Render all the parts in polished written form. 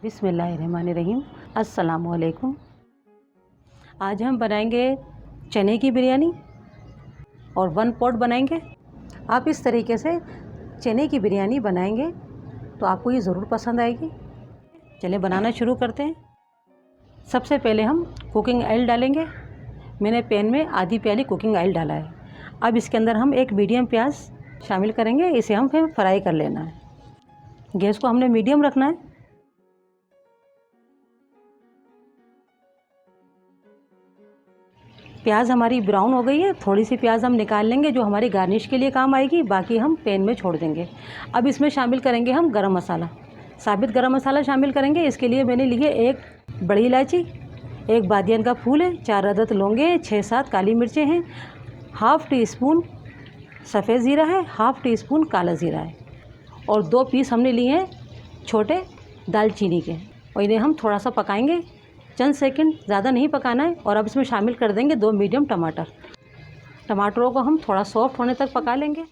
बिस्मिल्लाहिर्रहमानिर्रहीम। अस्सलामुअलैकुम। आज हम बनाएंगे चने की बिरयानी और 1 पॉट बनाएंगे। आप इस तरीके से चने की बिरयानी बनाएंगे तो आपको ये ज़रूर पसंद आएगी। चलिए बनाना शुरू करते हैं। सबसे पहले हम कुकिंग ऑयल डालेंगे। मैंने पैन में आधी प्याली कुकिंग ऑयल डाला है। अब इसके अंदर हम एक मीडियम प्याज शामिल करेंगे। इसे हम फिर फ्राई कर लेना है। गैस को हमने मीडियम रखना है। प्याज हमारी ब्राउन हो गई है। थोड़ी सी प्याज हम निकाल लेंगे जो हमारी गार्निश के लिए काम आएगी, बाकी हम पैन में छोड़ देंगे। अब इसमें शामिल करेंगे हम गरम मसाला। साबित गरम मसाला शामिल करेंगे। इसके लिए मैंने लिए एक बड़ी इलायची, एक बादियन का फूल है, 4 अदद लौंगे, 6-7 काली मिर्चें हैं, हाफ़ टी स्पून सफ़ेद ज़ीरा है, हाफ़ टी स्पून काला ज़ीरा है और 2 पीस हमने लिए हैं छोटे दालचीनी के। और इन्हें हम थोड़ा सा पकाएंगे, चंद सेकंड, ज़्यादा नहीं पकाना है। और अब इसमें शामिल कर देंगे 2 मीडियम टमाटर। टमाटरों को हम थोड़ा सॉफ्ट होने तक पका लेंगे।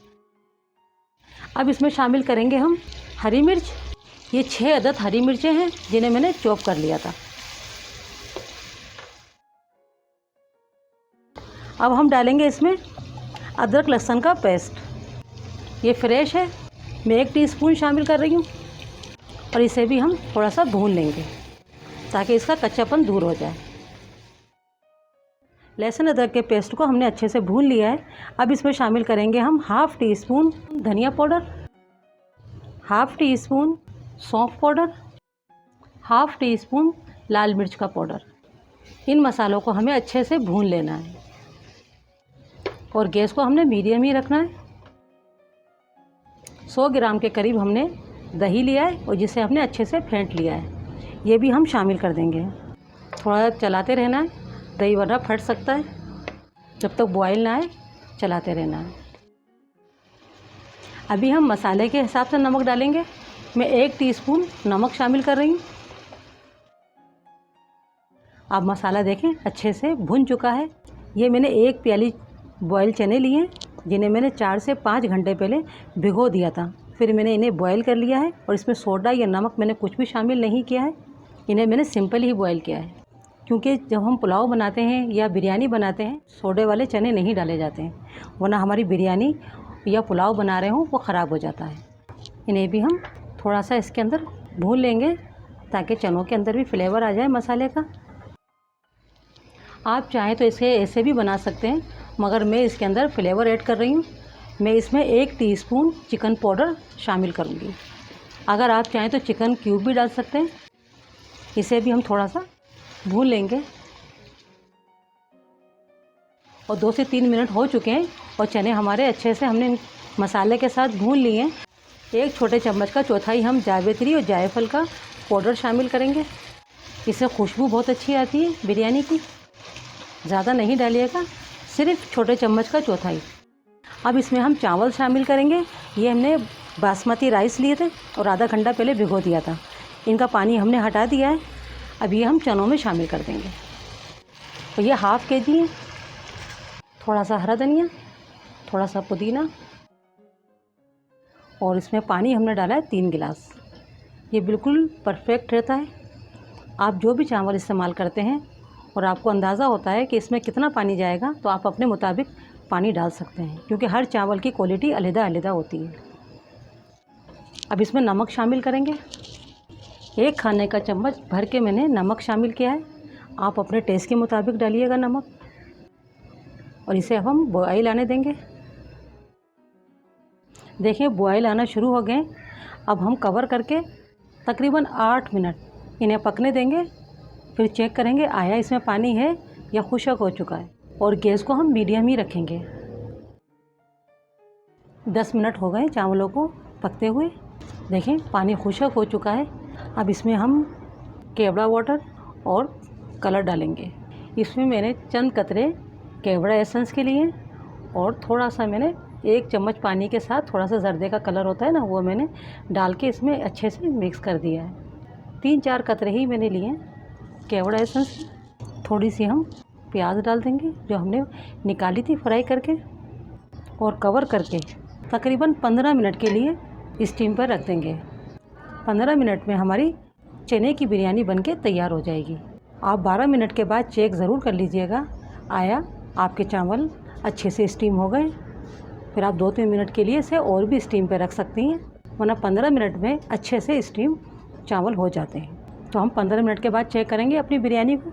अब इसमें शामिल करेंगे हम हरी मिर्च। ये 6 अदद हरी मिर्चें हैं जिन्हें मैंने चॉप कर लिया था। अब हम डालेंगे इसमें अदरक लहसुन का पेस्ट। ये फ्रेश है, मैं 1 टीस्पून शामिल कर रही हूँ और इसे भी हम थोड़ा सा भून लेंगे ताकि इसका कच्चापन दूर हो जाए। लहसुन अदरक के पेस्ट को हमने अच्छे से भून लिया है। अब इसमें शामिल करेंगे हम हाफ़ टी स्पून धनिया पाउडर, हाफ़ टी स्पून सौंफ पाउडर, हाफ़ टी स्पून लाल मिर्च का पाउडर। इन मसालों को हमें अच्छे से भून लेना है और गैस को हमने मीडियम ही रखना है। 100 ग्राम के करीब हमने दही लिया है और जिसे हमने अच्छे से फेंट लिया है। ये भी हम शामिल कर देंगे। थोड़ा चलाते रहना है, दही वरना फट सकता है। जब तक बॉयल ना आए चलाते रहना है। अभी हम मसाले के हिसाब से नमक डालेंगे। मैं 1 टीस्पून नमक शामिल कर रही हूँ। आप मसाला देखें अच्छे से भुन चुका है। ये मैंने 1 प्याली बॉयल चने लिए जिन्हें मैंने 4 से 5 घंटे पहले भिगो दिया था। फिर मैंने इन्हें बॉयल कर लिया है और इसमें सोडा या नमक मैंने कुछ भी शामिल नहीं किया है। इन्हें मैंने सिंपल ही बॉयल किया है, क्योंकि जब हम पुलाव बनाते हैं या बिरयानी बनाते हैं सोडे वाले चने नहीं डाले जाते हैं, वरना हमारी बिरयानी या पुलाव बना रहे हों वो ख़राब हो जाता है। इन्हें भी हम थोड़ा सा इसके अंदर भून लेंगे ताकि चनों के अंदर भी फ्लेवर आ जाए मसाले का। आप चाहें तो इसे ऐसे भी बना सकते हैं, मगर मैं इसके अंदर फ्लेवर ऐड कर रही हूँ। मैं इसमें 1 टीस्पून चिकन पाउडर शामिल करूँगी। अगर आप चाहें तो चिकन क्यूब भी डाल सकते हैं। इसे भी हम थोड़ा सा भून लेंगे और 2 से 3 मिनट हो चुके हैं और चने हमारे अच्छे से हमने मसाले के साथ भून लिए हैं। 1 छोटे चम्मच का चौथाई हम जावित्री और जायफल का पाउडर शामिल करेंगे। इससे खुशबू बहुत अच्छी आती है बिरयानी की। ज़्यादा नहीं डालिएगा, सिर्फ छोटे चम्मच का चौथाई। अब इसमें हम चावल शामिल करेंगे। ये हमने बासमती राइस लिए थे और आधा घंटा पहले भिगो दिया था। इनका पानी हमने हटा दिया है। अब ये हम चनों में शामिल कर देंगे। तो ये हाफ़ केजी है। थोड़ा सा हरा धनिया, थोड़ा सा पुदीना और इसमें पानी हमने डाला है 3 गिलास। ये बिल्कुल परफेक्ट रहता है। आप जो भी चावल इस्तेमाल करते हैं और आपको अंदाज़ा होता है कि इसमें कितना पानी जाएगा, तो आप अपने मुताबिक पानी डाल सकते हैं, क्योंकि हर चावल की क्वालिटी अलग-अलग होती है। अब इसमें नमक शामिल करेंगे। 1 खाने का चम्मच भर के मैंने नमक शामिल किया है। आप अपने टेस्ट के मुताबिक डालिएगा नमक। और इसे अब हम बॉयल आने देंगे। देखिए बॉयल आना शुरू हो गए। अब हम कवर करके तकरीबन 8 मिनट इन्हें पकने देंगे। फिर चेक करेंगे आया इसमें पानी है या खुश्क हो चुका है। और गैस को हम मीडियम ही रखेंगे। 10 मिनट हो गए चावलों को पकते हुए। देखें पानी खुश्क हो चुका है। अब इसमें हम केवड़ा वाटर और कलर डालेंगे। इसमें मैंने चंद कतरे केवड़ा एसेंस के लिए और थोड़ा सा मैंने 1 चम्मच पानी के साथ थोड़ा सा जर्दे का कलर होता है ना, वो मैंने डाल के इसमें अच्छे से मिक्स कर दिया है। 3-4 कतरे ही मैंने लिए केवड़ा एसेंस। थोड़ी सी हम प्याज डाल देंगे जो हमने निकाली थी फ्राई करके, और कवर करके तकरीबन 15 मिनट के लिए स्टीम पर रख देंगे। 15 मिनट में हमारी चने की बिरयानी बनके तैयार हो जाएगी। आप 12 मिनट के बाद चेक ज़रूर कर लीजिएगा। आया आपके चावल अच्छे से स्टीम हो गए। फिर आप 2-3 मिनट के लिए इसे और भी स्टीम पे रख सकती हैं, वरना 15 मिनट में अच्छे से स्टीम चावल हो जाते हैं। तो हम 15 मिनट के बाद चेक करेंगे अपनी बिरयानी को।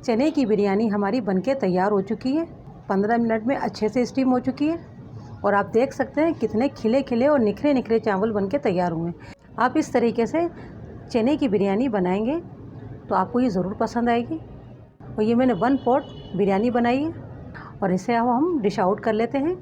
चने की बिरयानी हमारी बनके तैयार हो चुकी है। 15 मिनट में अच्छे से स्टीम हो चुकी है और आप देख सकते हैं कितने खिले खिले और निखरे निखरे चावल बनके तैयार हुए हैं। आप इस तरीके से चने की बिरयानी बनाएंगे तो आपको ये ज़रूर पसंद आएगी। और ये मैंने 1 पॉट बिरयानी बनाई है और इसे अब हम डिश आउट कर लेते हैं।